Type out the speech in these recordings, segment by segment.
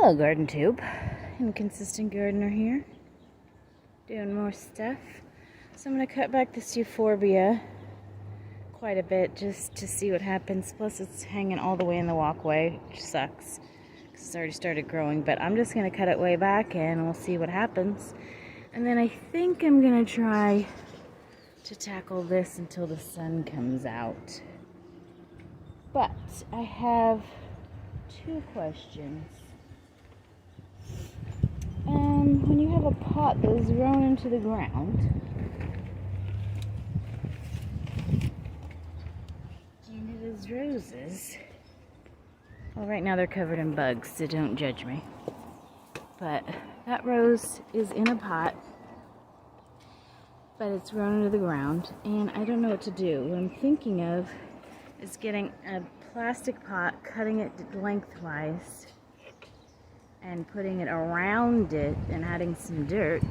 Hello, garden tube. Inconsistent gardener here. Doing more stuff. So I'm going to cut back this Euphorbia quite a bit just to see what happens. Plus it's hanging all the way in the walkway, which sucks because it's already started growing. But I'm just going to cut it way back and we'll see what happens. And then I think I'm going to try to tackle this until the sun comes out. But I have two questions. When you have a pot that is grown into the ground, and it is roses, well, right now they're covered in bugs, so don't judge me. But that rose is in a pot, but it's grown into the ground, and I don't know what to do. What I'm thinking of is getting a plastic pot, cutting it lengthwise, and putting it around it and adding some dirt,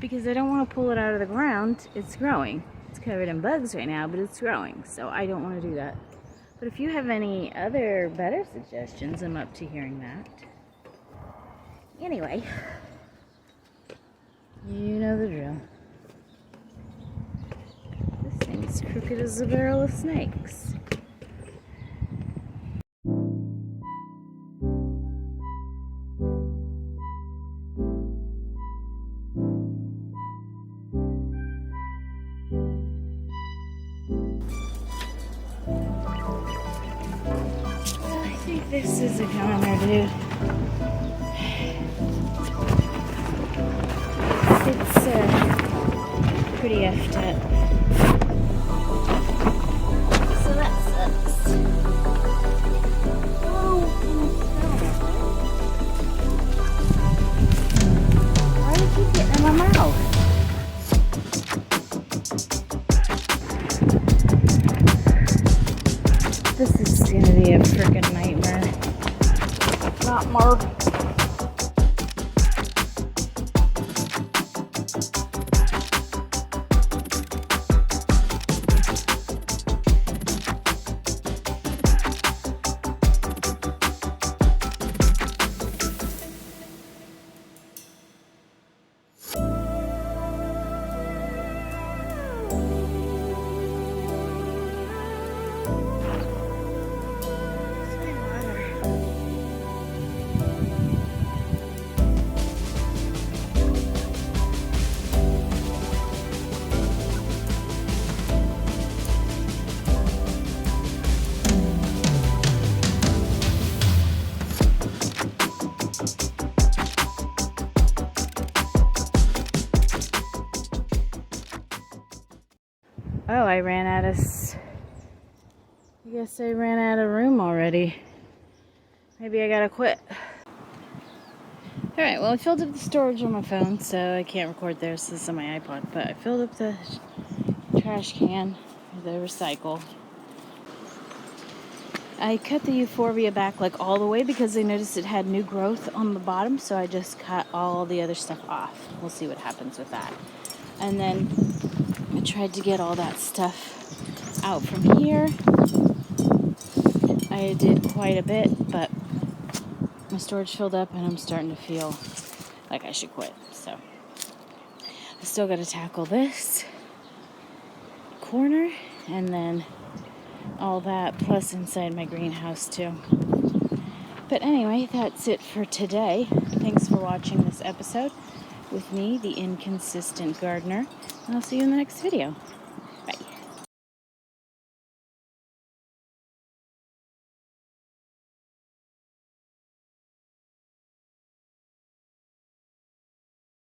because I don't want to pull it out of the ground. It's growing. It's covered in bugs right now, but it's growing, so I don't want to do that. But if you have any other better suggestions, I'm up to hearing that. Anyway, you know the drill. This thing's crooked as a barrel of snakes. This is a goner, dude. It's pretty effed up. So that sucks. Oh, why do you keep getting in my mouth? This is gonna be a freaking nightmare. Not more. Oh, I guess I ran out of room already. Maybe I gotta quit. Alright, well, I filled up the storage on my phone, so I can't record there, so this is on my iPod. But I filled up the trash can, the recycle. I cut the Euphorbia back like all the way because I noticed it had new growth on the bottom, so I just cut all the other stuff off. We'll see what happens with that. And then I tried to get all that stuff out from here. I did quite a bit, but my storage filled up and I'm starting to feel like I should quit. So I still got to tackle this corner and then all that, plus inside my greenhouse too. But anyway, that's it for today. Thanks for watching this episode with me, the inconsistent gardener, and I'll see you in the next video.